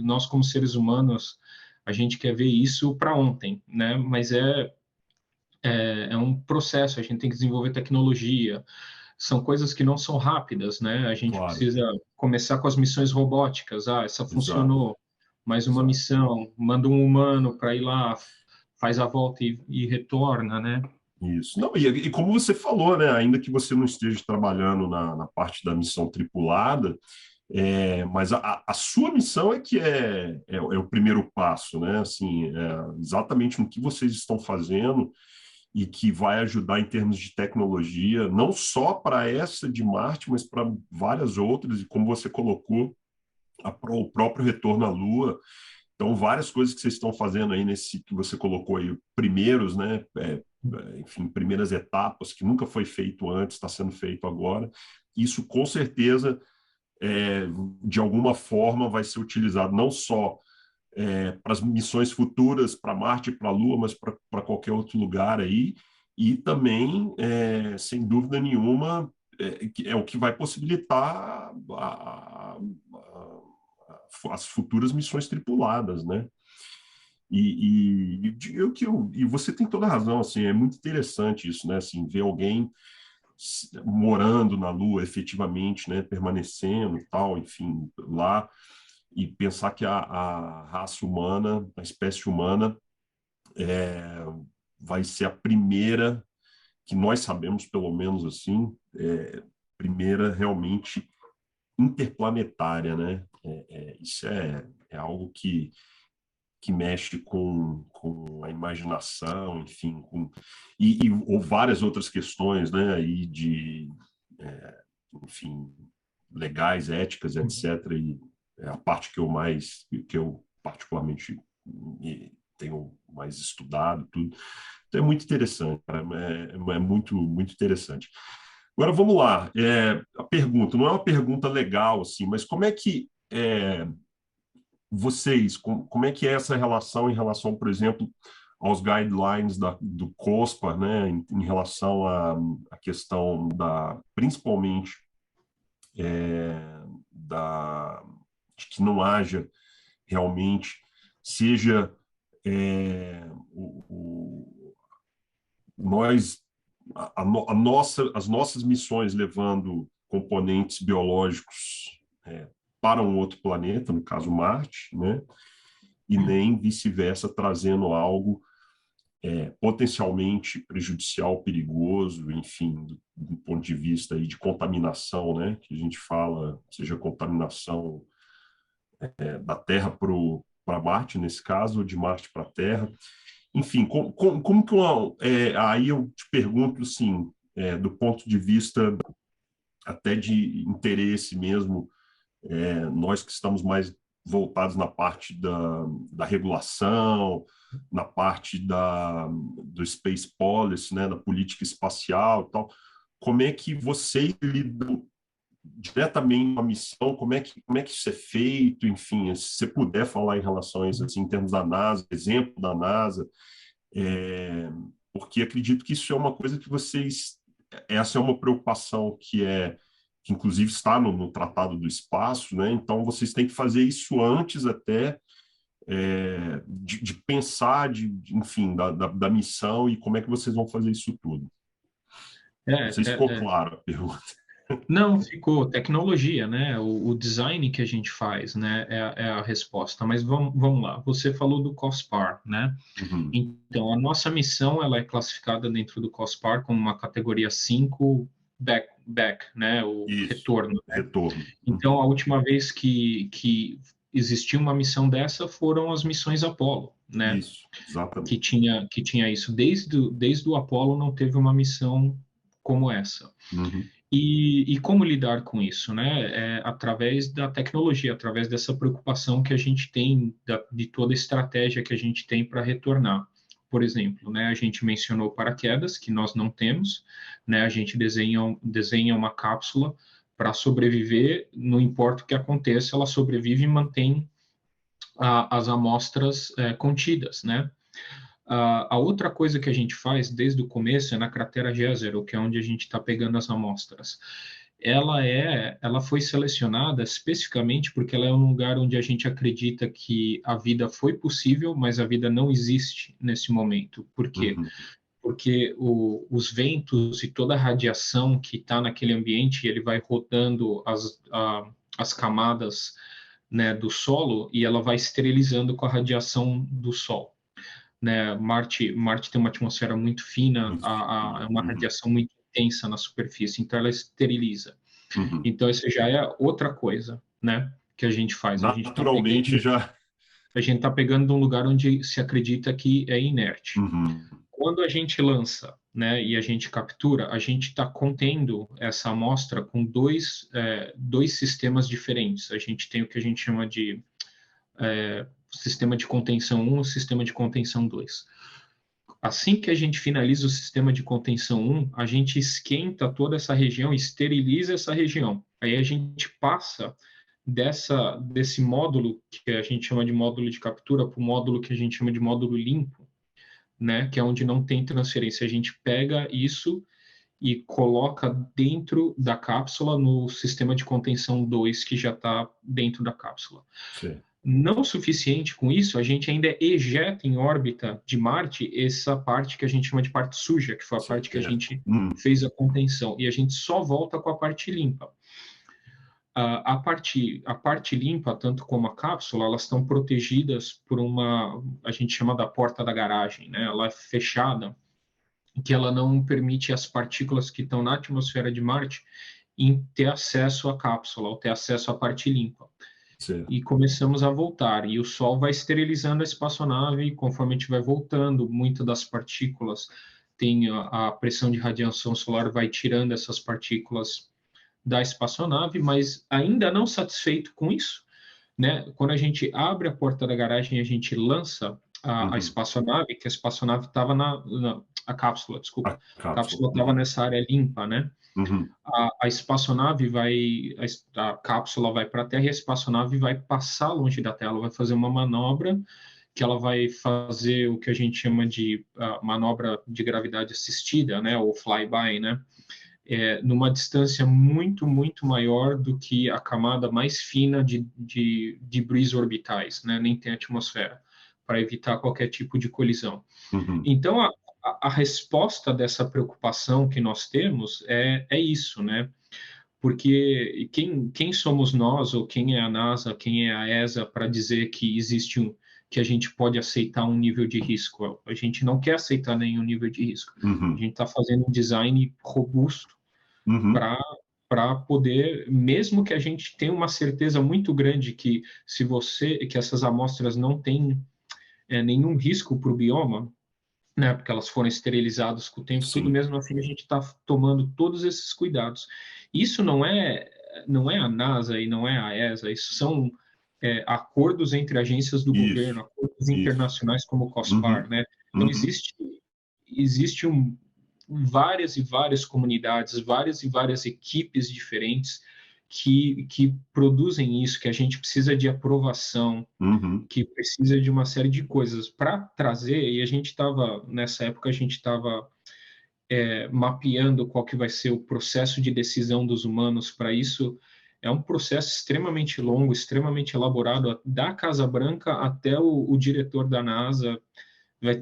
Nós como seres humanos, a gente quer ver isso para ontem, né? Mas é um processo. A gente tem que desenvolver tecnologia. São coisas que não são rápidas, né? A gente precisa começar com as missões robóticas. Essa funcionou. Mais uma missão, manda um humano para ir lá, faz a volta e retorna, né? Isso. Não, e como você falou, né? Ainda que você não esteja trabalhando na parte da missão tripulada, mas a sua missão é que é o primeiro passo, né? Assim, exatamente no que vocês estão fazendo e que vai ajudar em termos de tecnologia, não só para essa de Marte, mas para várias outras, e como você colocou, o próprio retorno à Lua. Então, várias coisas que vocês estão fazendo aí nesse que você colocou aí, primeiros, né? Enfim, primeiras etapas, que nunca foi feito antes, está sendo feito agora. Isso, com certeza, de alguma forma, vai ser utilizado não só para as missões futuras, para Marte e para a Lua, mas para qualquer outro lugar aí. E também, sem dúvida nenhuma, é o que vai possibilitar as futuras missões tripuladas, né? E você tem toda a razão, assim, é muito interessante isso, né? Assim, ver alguém morando na Lua efetivamente, né? Permanecendo e tal, enfim, lá, e pensar que a raça humana, a espécie humana, vai ser a primeira, que nós sabemos, pelo menos assim, primeira realmente interplanetária, né? Isso é algo que mexe com a imaginação, enfim, ou várias outras questões, né? Aí enfim, legais, éticas, etc. E é a parte que eu particularmente tenho mais estudado, tudo. Então é muito interessante, cara. É muito, muito interessante. Agora vamos lá. A pergunta não é uma pergunta legal, assim, mas como é que vocês, como é que é essa relação em relação, por exemplo, aos guidelines do COSPA, né, em relação à questão principalmente de que não haja realmente, seja as nossas missões levando componentes biológicos para um outro planeta, no caso Marte, né? E nem vice-versa, trazendo algo potencialmente prejudicial, perigoso, enfim, do ponto de vista aí de contaminação, né? Que a gente fala, seja contaminação da Terra para Marte, nesse caso, ou de Marte para a Terra. Enfim, como que aí eu te pergunto, assim, do ponto de vista até de interesse mesmo, nós que estamos mais voltados na parte da regulação, na parte do space policy, né, da política espacial e tal, como é que vocês lidam diretamente com a missão, como é que isso é feito, enfim, se você puder falar em relação a isso, assim, em termos da NASA, exemplo da NASA, porque acredito que isso é uma coisa que essa é uma preocupação que inclusive está no Tratado do Espaço, né? Então vocês têm que fazer isso antes até de pensar, enfim, da missão e como é que vocês vão fazer isso tudo. Não sei se ficou claro a pergunta. Não, ficou. Tecnologia, né? O design que a gente faz, né? É a resposta. Mas vamos lá. Você falou do COSPAR, né? Uhum. Então, a nossa missão, ela é classificada dentro do COSPAR como uma categoria 5 back, né? O retorno. Né? Retorno. Então, a última vez que existiu uma missão dessa foram as missões Apollo, né? Isso, exatamente. Que tinha isso. Desde o Apollo não teve uma missão como essa. Uhum. E como lidar com isso, né? Através da tecnologia, através dessa preocupação que a gente tem, de toda a estratégia que a gente tem para retornar. Por exemplo, né, a gente mencionou paraquedas, que nós não temos, né? A gente desenha uma cápsula para sobreviver, não importa o que aconteça, ela sobrevive e mantém as amostras contidas, né? A outra coisa que a gente faz desde o começo é na cratera Jezero, que é onde a gente está pegando as amostras. Ela foi selecionada especificamente porque ela é um lugar onde a gente acredita que a vida foi possível, mas a vida não existe nesse momento. Por quê? Uhum. Porque os ventos e toda a radiação que está naquele ambiente, ele vai rodando as camadas, né, do solo e ela vai esterilizando com a radiação do Sol, né? Marte tem uma atmosfera muito fina, Muito é fino. uma Uhum. radiação muito intensa na superfície, então ela esteriliza. Uhum. Então isso já é outra coisa, né, que a gente faz. Naturalmente já. A gente está pegando de um lugar onde se acredita que é inerte. Uhum. Quando a gente lança, né, e a gente captura, a gente está contendo essa amostra com dois sistemas diferentes. A gente tem o que a gente chama de sistema de contenção 1 e sistema de contenção 2. Assim que a gente finaliza o sistema de contenção 1, a gente esquenta toda essa região, esteriliza essa região. Aí a gente passa desse módulo, que a gente chama de módulo de captura, para o módulo que a gente chama de módulo limpo, né? Que é onde não tem transferência. A gente pega isso e coloca dentro da cápsula no sistema de contenção 2, que já está dentro da cápsula. Sim. Não suficiente com isso, a gente ainda ejeta em órbita de Marte essa parte que a gente chama de parte suja, que foi a parte que a gente fez a contenção, e a gente só volta com a parte limpa. A parte limpa, tanto como a cápsula, elas estão protegidas por a gente chama da porta da garagem, né? Ela é fechada, que ela não permite as partículas que estão na atmosfera de Marte em ter acesso à cápsula, ou ter acesso à parte limpa. Sim. E começamos a voltar, e o Sol vai esterilizando a espaçonave, e conforme a gente vai voltando, muitas das partículas, a pressão de radiação solar vai tirando essas partículas da espaçonave, mas ainda não satisfeito com isso, né? Quando a gente abre a porta da garagem e a gente lança a espaçonave, que a espaçonave estava a cápsula, desculpa. A cápsula estava nessa área limpa, né? Uhum. A espaçonave a cápsula vai para a Terra e a espaçonave vai passar longe da Terra, ela vai fazer uma manobra que ela vai fazer o que a gente chama de manobra de gravidade assistida, né? Ou flyby, né? Numa distância muito, muito maior do que a camada mais fina de debris orbitais, né? Nem tem atmosfera, para evitar qualquer tipo de colisão. Uhum. Então, a resposta dessa preocupação que nós temos é isso, né? Porque quem somos nós, ou quem é a NASA, quem é a ESA, para dizer que que a gente pode aceitar um nível de risco? A gente não quer aceitar nenhum nível de risco. Uhum. A gente está fazendo um design robusto para poder, mesmo que a gente tenha uma certeza muito grande que que essas amostras não têm nenhum risco para o bioma, né, porque elas foram esterilizadas com o tempo, tudo, mesmo assim a gente está tomando todos esses cuidados. Isso não é a NASA e não é a ESA, isso são acordos entre agências do governo, acordos internacionais como o COSPAR, né? Então existe várias e várias comunidades, várias e várias equipes diferentes que produzem isso, que a gente precisa de aprovação, que precisa de uma série de coisas para trazer, e nessa época a gente estava mapeando qual que vai ser o processo de decisão dos humanos para isso. É um processo extremamente longo, extremamente elaborado, da Casa Branca até o diretor da NASA. Vai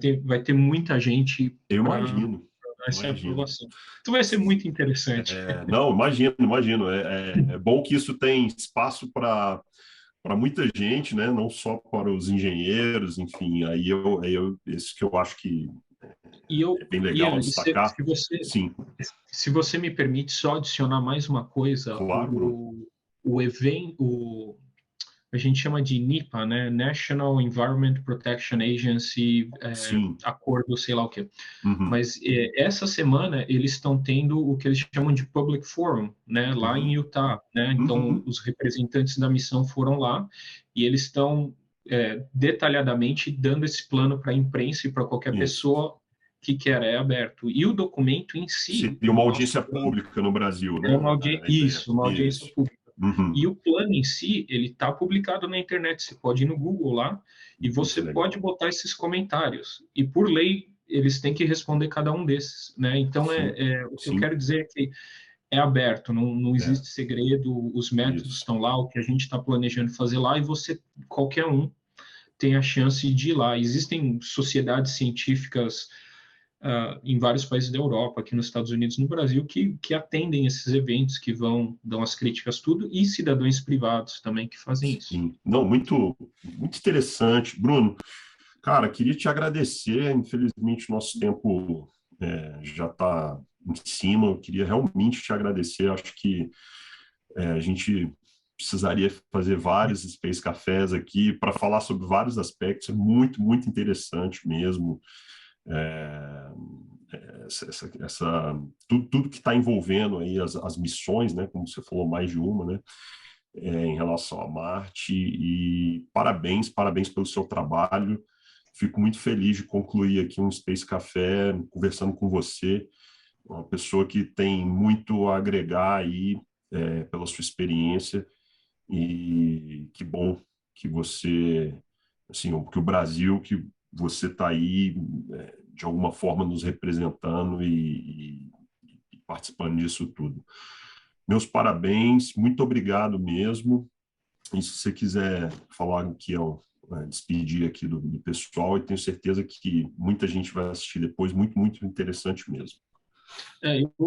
ter muita gente. Eu imagino. Essa aprovação. Então vai ser muito interessante. Não, imagino. É bom que isso tem espaço para muita gente, né? Não só para os engenheiros, enfim. Isso que eu acho que é bem legal destacar. Se você me permite só adicionar mais uma coisa, claro, o evento, a gente chama de NEPA, né? National Environment Protection Agency, acordo, sei lá o quê. Mas essa semana eles estão tendo o que eles chamam de Public Forum, né? Lá em Utah, né? Então, os representantes da missão foram lá e eles estão detalhadamente dando esse plano para a imprensa e para qualquer pessoa que quer, é aberto. E o documento em si... Seria uma audiência pública no Brasil, né? Uma audiência pública. E o plano em si, ele está publicado na internet. Você pode ir no Google lá e você pode botar esses comentários. E por lei, eles têm que responder cada um desses, né? Então, o que eu quero dizer é que é aberto, não existe segredo, os métodos estão lá, o que a gente está planejando fazer lá, e qualquer um tem a chance de ir lá. Existem sociedades científicas em vários países da Europa, aqui nos Estados Unidos, no Brasil, que atendem esses eventos, que dão as críticas, tudo, e cidadãos privados também que fazem isso. Sim. Não, muito, muito interessante. Bruno, cara, queria te agradecer. Infelizmente, o nosso tempo já está em cima. Eu queria realmente te agradecer. Acho que a gente precisaria fazer vários Space Cafés aqui para falar sobre vários aspectos. É muito, muito interessante mesmo. Tudo que está envolvendo aí as missões, né, como você falou, mais de uma, né, em relação a Marte, e parabéns pelo seu trabalho. Fico muito feliz de concluir aqui um Space Café conversando com você, uma pessoa que tem muito a agregar aí pela sua experiência, e que bom que você, assim, que o Brasil, que você está aí de alguma forma nos representando e participando disso tudo. Meus parabéns, muito obrigado mesmo. E se você quiser falar aqui, despedir aqui do pessoal, e tenho certeza que muita gente vai assistir depois, muito, muito interessante mesmo.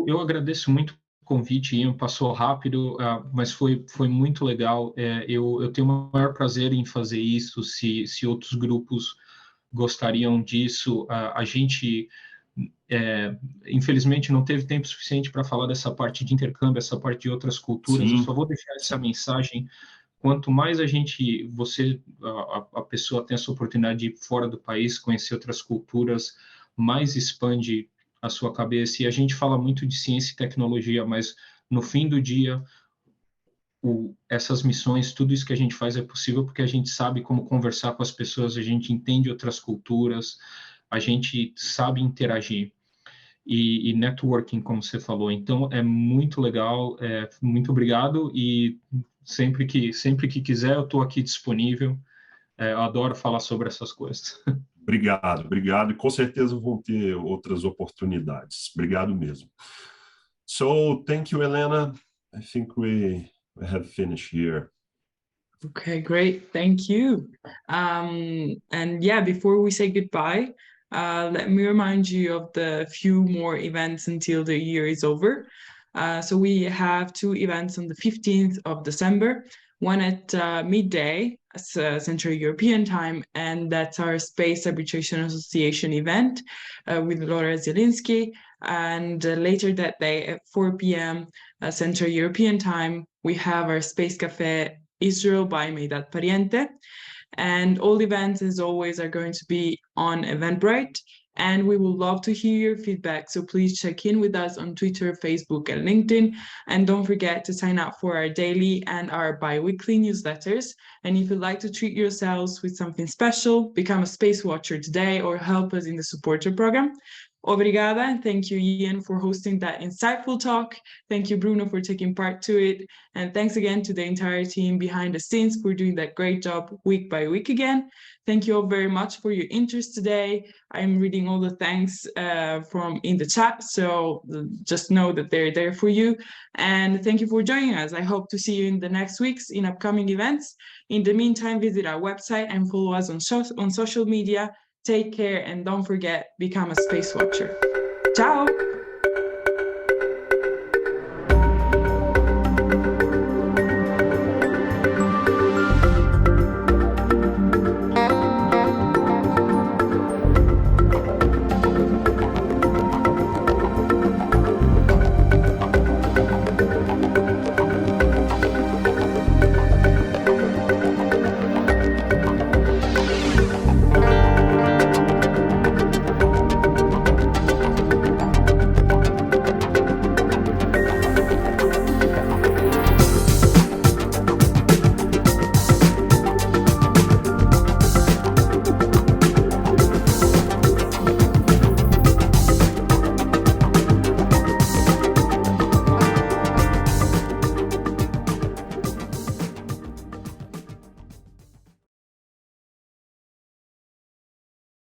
Eu agradeço muito o convite, Ian, passou rápido, mas foi muito legal. Eu tenho o maior prazer em fazer isso, se outros grupos gostariam disso. A gente, infelizmente, não teve tempo suficiente para falar dessa parte de intercâmbio, essa parte de outras culturas. Eu só vou deixar essa mensagem. Quanto mais a pessoa tem essa oportunidade de ir fora do país, conhecer outras culturas, mais expande a sua cabeça. E a gente fala muito de ciência e tecnologia, mas no fim do dia, essas missões, tudo isso que a gente faz é possível porque a gente sabe como conversar com as pessoas, a gente entende outras culturas, a gente sabe interagir. E networking, como você falou. Então, é muito legal, muito obrigado, e sempre que quiser, eu estou aqui disponível. Eu adoro falar sobre essas coisas. Obrigado, e com certeza vão ter outras oportunidades. Obrigado mesmo. So, thank you, Helena. I think we have finished here. Okay, great. Thank you. And yeah, before we say goodbye, let me remind you of the few more events until the year is over. So we have 2 events on the 15th of December, one at midday, Central European time, and that's our Space Arbitration Association event with Laura Zielinski. And later that day at 4 p.m. Central European time, we have our Space Café Israel by Meidat Pariente. And all events, as always, are going to be on Eventbrite. And we would love to hear your feedback. So please check in with us on Twitter, Facebook, and LinkedIn. And don't forget to sign up for our daily and our bi-weekly newsletters. And if you'd like to treat yourselves with something special, become a Space Watcher today or help us in the supporter program. Obrigada, and thank you, Ian, for hosting that insightful talk. Thank you, Bruno, for taking part to it. And thanks again to the entire team behind the scenes for doing that great job week by week again. Thank you all very much for your interest today. I'm reading all the thanks from in the chat, so just know that they're there for you. And thank you for joining us. I hope to see you in the next weeks in upcoming events. In the meantime, visit our website and follow us on social media. Take care, and don't forget, become a space watcher. Ciao!